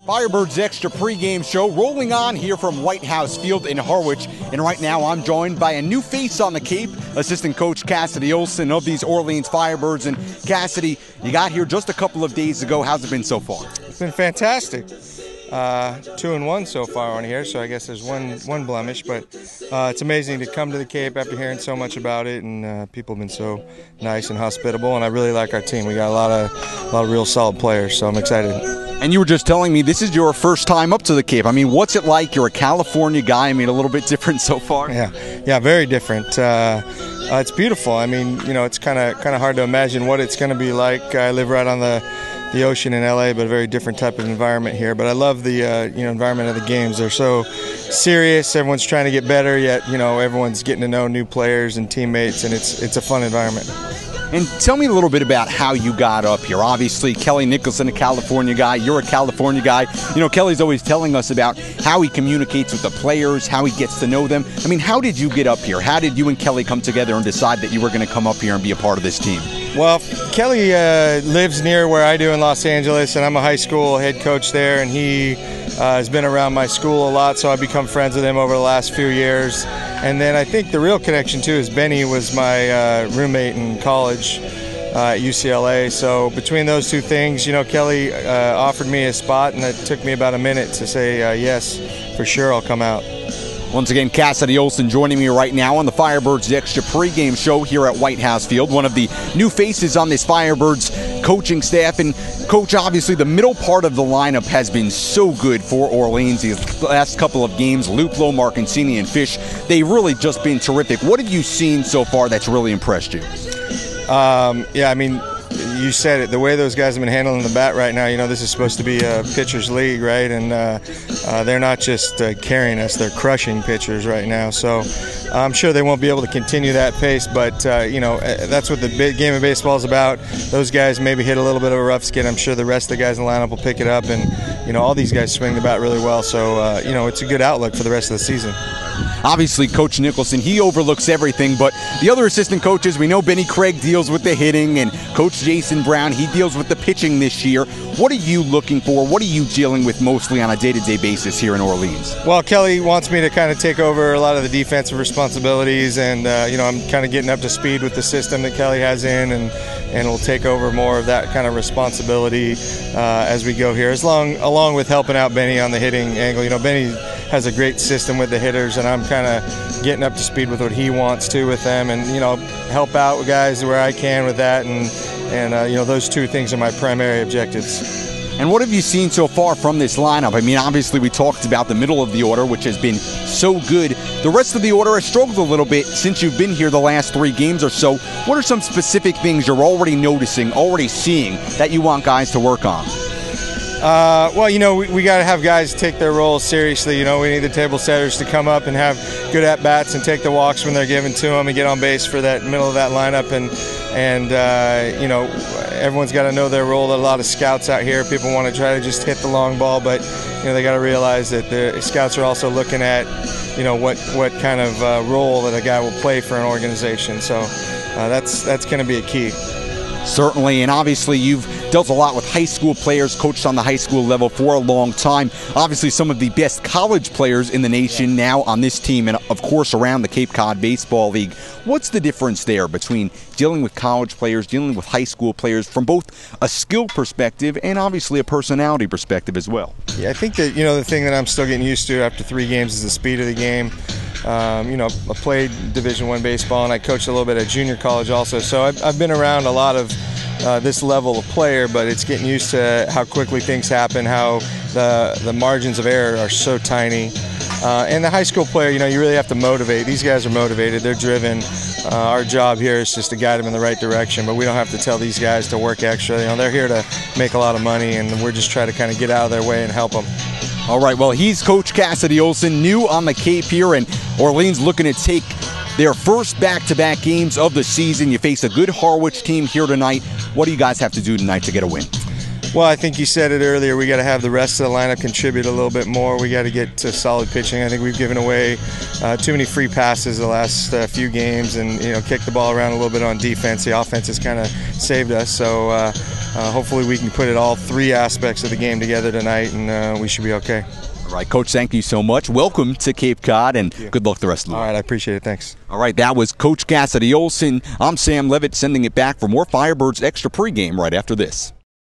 Firebirds Extra pregame show rolling on here from White House Field in Harwich. And right now I'm joined by a new face on the Cape, assistant coach Cassidy Olson of these Orleans Firebirds. And Cassidy, you got here just a couple of days ago. How's it been so far? It's been fantastic. 2-1 so far on here, so I guess there's one blemish, but it's amazing to come to the Cape after hearing so much about it, and people have been so nice and hospitable, and I really like our team. We got a lot of real solid players, so I'm excited. And you were just telling me this is your first time up to the Cape. I mean, what's it like? You're a California guy. I mean, a little bit different so far. Yeah, very different. It's beautiful. I mean, you know, it's kind of hard to imagine what it's going to be like. I live right on the ocean in LA, but a very different type of environment here. But I love the environment of the games. They're so serious. Everyone's trying to get better, yet everyone's getting to know new players and teammates, and it's a fun environment. And tell me a little bit about how you got up here. Obviously, Kelly Nicholson, a California guy. You're a California guy. You know, Kelly's always telling us about how he communicates with the players, how he gets to know them. I mean, how did you get up here? How did you and Kelly come together and decide that you were going to come up here and be a part of this team? Well, Kelly lives near where I do in Los Angeles, and I'm a high school head coach there, and he has been around my school a lot, so I've become friends with him over the last few years. And then I think the real connection, too, is Benny was my roommate in college at UCLA. So between those two things, Kelly offered me a spot, and it took me about a minute to say, yes, for sure, I'll come out. Once again, Cassidy Olson joining me right now on the Firebirds Extra pregame show here at White House Field, one of the new faces on this Firebirds coaching staff. And Coach, obviously the middle part of the lineup has been so good for Orleans these last couple of games. Luplo, Marcancini, and Fish, they've really just been terrific. What have you seen so far that's really impressed you? I mean, you said it, the way those guys have been handling the bat right now, this is supposed to be a pitcher's league, right? And they're not just carrying us, they're crushing pitchers right now. So I'm sure they won't be able to continue that pace, but, that's what the game of baseball is about. Those guys maybe hit a little bit of a rough skid. I'm sure the rest of the guys in the lineup will pick it up, and, all these guys swing the bat really well. So, it's a good outlook for the rest of the season. Obviously, Coach Nicholson, he overlooks everything, but the other assistant coaches, we know Benny Craig deals with the hitting, and Coach Jason Brown, he deals with the pitching this year. What are you looking for? What are you dealing with mostly on a day-to-day basis here in Orleans? Well, Kelly wants me to kind of take over a lot of the defensive responsibilities, and, I'm kind of getting up to speed with the system that Kelly has in, and we'll take over more of that kind of responsibility as we go here, along with helping out Benny on the hitting angle. Benny has a great system with the hitters, and I'm kind of getting up to speed with what he wants to with them, and help out with guys where I can with that, and those two things are my primary objectives. And what have you seen so far from this lineup? I mean, obviously we talked about the middle of the order, which has been so good. The rest of the order has struggled a little bit since you've been here the last 3 games or so. What are some specific things you're already noticing, already seeing, that you want guys to work on? We got to have guys take their roles seriously. We need the table setters to come up and have good at-bats and take the walks when they're given to them and get on base for that middle of that lineup. And everyone's got to know their role. There are a lot of scouts out here. People want to try to just hit the long ball, but, they got to realize that the scouts are also looking at, what kind of role that a guy will play for an organization. So that's going to be a key. Certainly, and obviously you've dealt a lot with high school players, coached on the high school level for a long time. Obviously some of the best college players in the nation now on this team, and of course around the Cape Cod Baseball League. What's the difference there between dealing with college players, dealing with high school players from both a skill perspective and obviously a personality perspective as well? Yeah, I think that, the thing that I'm still getting used to after 3 games is the speed of the game. I played Division I baseball, and I coached a little bit at junior college also. So I've been around a lot of this level of player, but it's getting used to how quickly things happen, how the margins of error are so tiny. And the high school player, you really have to motivate. These guys are motivated. They're driven. Our job here is just to guide them in the right direction, but we don't have to tell these guys to work extra. They're here to make a lot of money, and we're just trying to kind of get out of their way and help them. All right, well, he's Coach Cassidy Olson, new on the Cape here, and Orleans looking to take their first back-to-back games of the season. You face a good Harwich team here tonight. What do you guys have to do tonight to get a win? Well, I think you said it earlier. We got to have the rest of the lineup contribute a little bit more. We got to get to solid pitching. I think we've given away too many free passes the last few games, and kicked the ball around a little bit on defense. The offense has kind of saved us. So hopefully we can put all three aspects of the game together tonight, and we should be okay. All right, Coach, thank you so much. Welcome to Cape Cod, and good luck the rest of the week. All right, I appreciate it. Thanks. All right, that was Coach Cassidy Olson. I'm Sam Levitt, sending it back for more Firebirds Extra pregame right after this.